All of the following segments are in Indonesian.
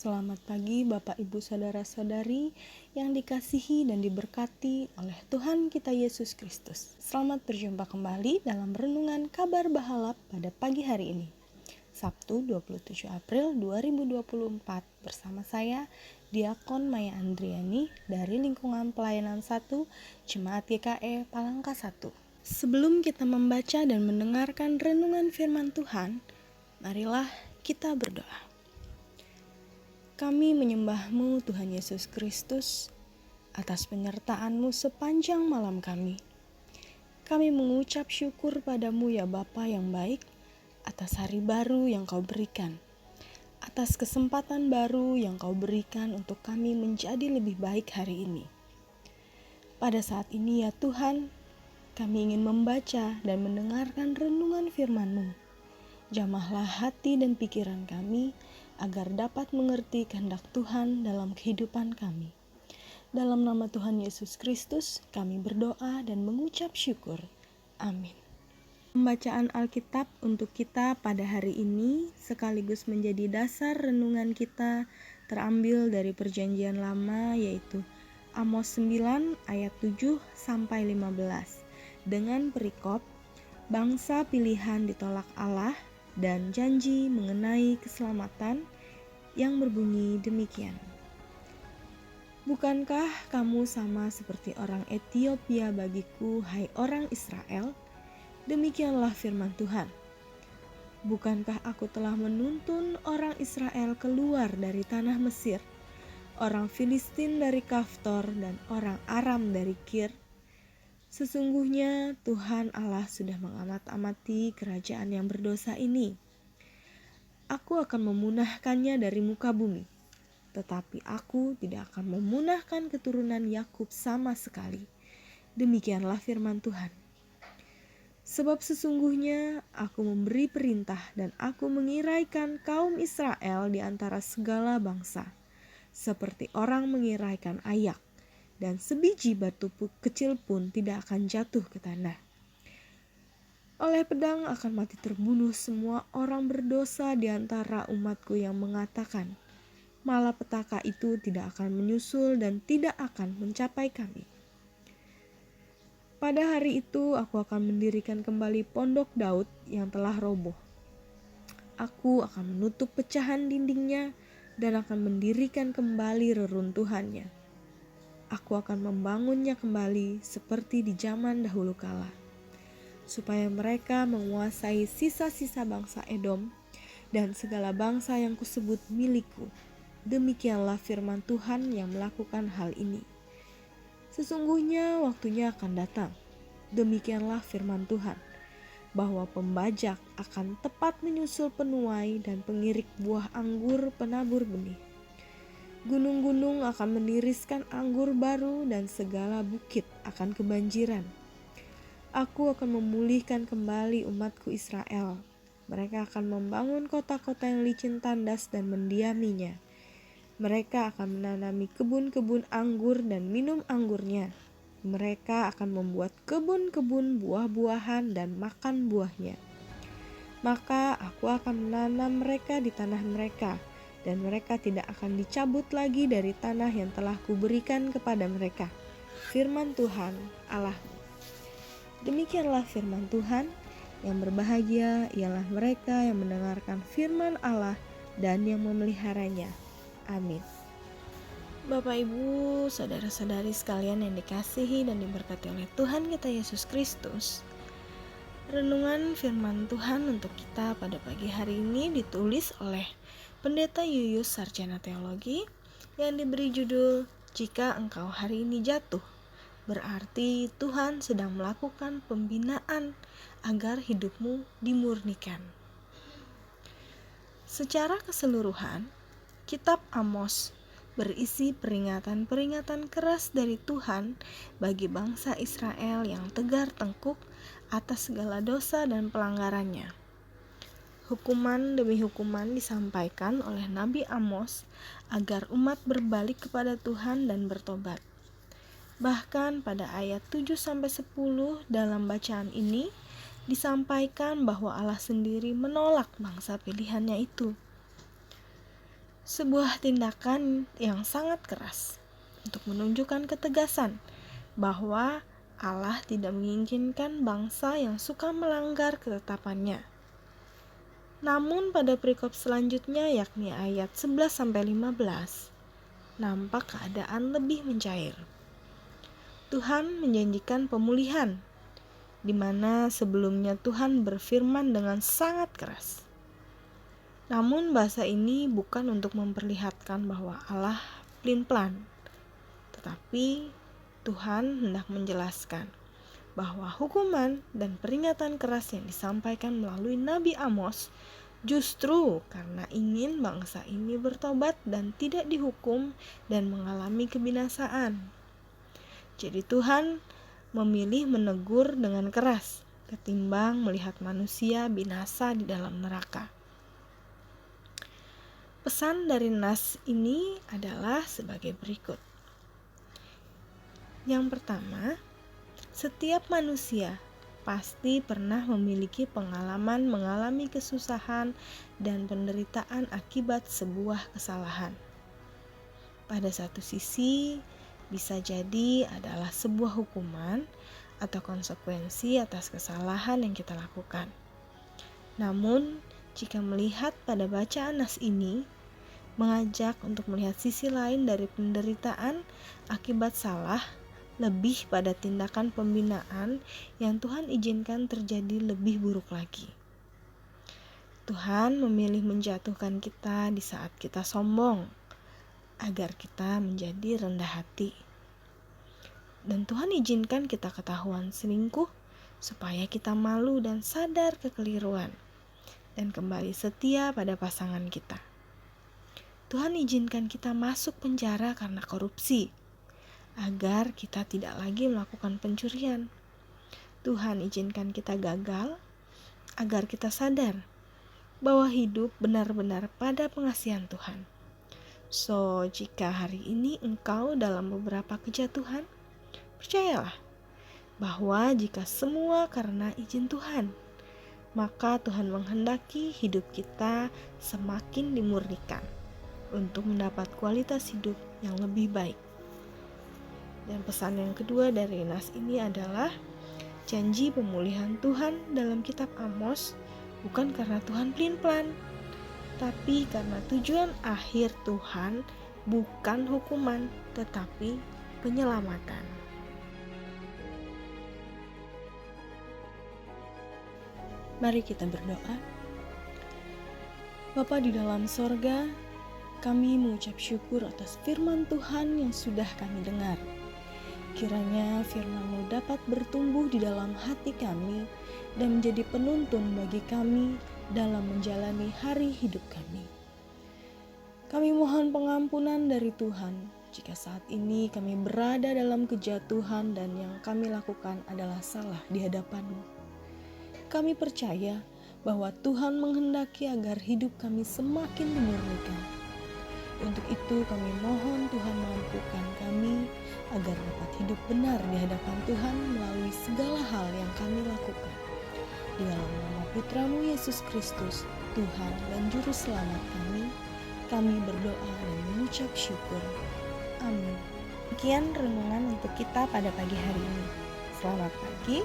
Selamat pagi Bapak Ibu Saudara-saudari yang dikasihi dan diberkati oleh Tuhan kita Yesus Kristus. Selamat berjumpa kembali dalam Renungan Kabar Bahalap pada pagi hari ini, Sabtu 27 April 2024 bersama saya, Diakon Maya Andriani dari Lingkungan Pelayanan 1 Jemaat GKE Palangka 1. Sebelum kita membaca dan mendengarkan renungan firman Tuhan, marilah kita berdoa. Kami menyembah-Mu Tuhan Yesus Kristus atas penyertaan-Mu sepanjang malam kami. Kami mengucap syukur padamu ya Bapa yang baik atas hari baru yang Kau berikan, atas kesempatan baru yang Kau berikan untuk kami menjadi lebih baik hari ini. Pada saat ini ya Tuhan, kami ingin membaca dan mendengarkan renungan firman-Mu. Jamahlah hati dan pikiran kami agar dapat mengerti kehendak Tuhan dalam kehidupan kami. Dalam nama Tuhan Yesus Kristus, kami berdoa dan mengucap syukur. Amin. Pembacaan Alkitab untuk kita pada hari ini sekaligus menjadi dasar renungan kita terambil dari Perjanjian Lama, yaitu Amos 9 ayat 7 sampai 15 dengan perikop bangsa pilihan ditolak Allah dan janji mengenai keselamatan yang berbunyi demikian. Bukankah kamu sama seperti orang Etiopia bagiku, hai orang Israel? Demikianlah firman Tuhan. Bukankah aku telah menuntun orang Israel keluar dari tanah Mesir, orang Filistin dari Kaftor, dan orang Aram dari Kir? Sesungguhnya Tuhan Allah sudah mengamat-amati kerajaan yang berdosa ini. Aku akan memunahkannya dari muka bumi, tetapi aku tidak akan memunahkan keturunan Yakub sama sekali. Demikianlah firman Tuhan. Sebab sesungguhnya aku memberi perintah dan aku mengiraikan kaum Israel di antara segala bangsa, seperti orang mengiraikan ayak. Dan sebiji batu kecil pun tidak akan jatuh ke tanah. Oleh pedang akan mati terbunuh semua orang berdosa di antara umatku yang mengatakan, malapetaka itu tidak akan menyusul dan tidak akan mencapai kami. Pada hari itu aku akan mendirikan kembali pondok Daud yang telah roboh. Aku akan menutup pecahan dindingnya dan akan mendirikan kembali reruntuhannya. Aku akan membangunnya kembali seperti di zaman dahulu kala, supaya mereka menguasai sisa-sisa bangsa Edom dan segala bangsa yang kusebut milikku. Demikianlah firman Tuhan yang melakukan hal ini. Sesungguhnya waktunya akan datang, demikianlah firman Tuhan, bahwa pembajak akan tepat menyusul penuai dan pengirik buah anggur penabur benih. Gunung-gunung akan meniriskan anggur baru dan segala bukit akan kebanjiran. Aku akan memulihkan kembali umatku Israel. Mereka akan membangun kota-kota yang licin tandas dan mendiaminya. Mereka akan menanami kebun-kebun anggur dan minum anggurnya. Mereka akan membuat kebun-kebun buah-buahan dan makan buahnya. Maka aku akan menanam mereka di tanah mereka, dan mereka tidak akan dicabut lagi dari tanah yang telah kuberikan kepada mereka. Firman Tuhan Allah. Demikianlah firman Tuhan. Yang berbahagia ialah mereka yang mendengarkan firman Allah dan yang memeliharanya. Amin. Bapak Ibu, saudara-saudari sekalian yang dikasihi dan diberkati oleh Tuhan kita Yesus Kristus, renungan firman Tuhan untuk kita pada pagi hari ini ditulis oleh Pendeta Yuyus Sarjana Teologi yang diberi judul Jika Engkau Hari Ini Jatuh, berarti Tuhan sedang melakukan pembinaan agar hidupmu dimurnikan. Secara keseluruhan, kitab Amos berisi peringatan-peringatan keras dari Tuhan bagi bangsa Israel yang tegar tengkuk atas segala dosa dan pelanggarannya. Hukuman demi hukuman disampaikan oleh Nabi Amos agar umat berbalik kepada Tuhan dan bertobat. Bahkan pada ayat 7-10 dalam bacaan ini disampaikan bahwa Allah sendiri menolak bangsa pilihannya itu. sebuah tindakan yang sangat keras untuk menunjukkan ketegasan bahwa Allah tidak menginginkan bangsa yang suka melanggar ketetapannya. Namun pada perikop selanjutnya, yakni ayat 11-15, nampak keadaan lebih mencair. Tuhan menjanjikan pemulihan, di mana sebelumnya Tuhan berfirman dengan sangat keras. Namun bahasa ini bukan untuk memperlihatkan bahwa Allah pelin-pelan, tetapi Tuhan hendak menjelaskan bahwa hukuman dan peringatan keras yang disampaikan melalui Nabi Amos justru karena ingin bangsa ini bertobat dan tidak dihukum dan mengalami kebinasaan. Jadi Tuhan memilih menegur dengan keras ketimbang melihat manusia binasa di dalam neraka. Pesan dari nas ini adalah sebagai berikut. Yang pertama, setiap manusia pasti pernah memiliki pengalaman mengalami kesusahan dan penderitaan akibat sebuah kesalahan. Pada satu sisi, bisa jadi adalah sebuah hukuman atau konsekuensi atas kesalahan yang kita lakukan. Namun, jika melihat pada bacaan nas ini, mengajak untuk melihat sisi lain dari penderitaan akibat salah, lebih pada tindakan pembinaan yang Tuhan izinkan terjadi lebih buruk lagi. Tuhan memilih menjatuhkan kita di saat kita sombong, agar kita menjadi rendah hati. Dan Tuhan izinkan kita ketahuan selingkuh, supaya kita malu dan sadar kekeliruan, dan kembali setia pada pasangan kita. Tuhan izinkan kita masuk penjara karena korupsi, agar kita tidak lagi melakukan pencurian. Tuhan izinkan kita gagal, agar kita sadar bahwa hidup benar-benar pada pengasihan Tuhan. So, jika hari ini engkau dalam beberapa kejatuhan, percayalah bahwa jika semua karena izin Tuhan, maka Tuhan menghendaki hidup kita semakin dimurnikan untuk mendapat kualitas hidup yang lebih baik. Dan pesan yang kedua dari nas ini adalah janji pemulihan Tuhan dalam kitab Amos bukan karena Tuhan pelin-pelan, tapi karena tujuan akhir Tuhan bukan hukuman, tetapi penyelamatan. Mari kita berdoa. Bapa di dalam sorga, kami mengucap syukur atas firman Tuhan yang sudah kami dengar. Kiranya firman-Mu dapat bertumbuh di dalam hati kami dan menjadi penuntun bagi kami dalam menjalani hari hidup kami. Kami mohon pengampunan dari Tuhan jika saat ini kami berada dalam kejatuhan dan yang kami lakukan adalah salah di hadapan-Mu. Kami percaya bahwa Tuhan menghendaki agar hidup kami semakin dimurnikan. Untuk itu kami mohon Tuhan mampukan kami agar dapat hidup benar di hadapan Tuhan melalui segala hal yang kami lakukan. Di dalam nama Putra-Mu Yesus Kristus, Tuhan dan Juru Selamat kami berdoa dan mengucap syukur. Amin. Sekian renungan untuk kita pada pagi hari ini. Selamat pagi,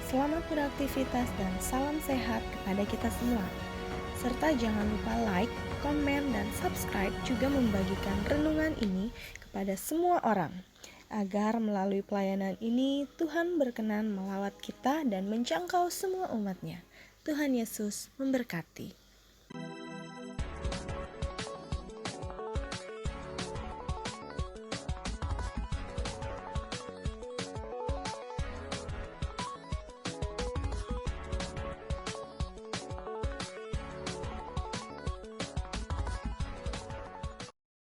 selamat beraktivitas dan salam sehat kepada kita semua. Serta jangan lupa like, komen, dan subscribe, juga membagikan renungan ini kepada semua orang, agar melalui pelayanan ini Tuhan berkenan melawat kita dan menjangkau semua umat-Nya. Tuhan Yesus memberkati.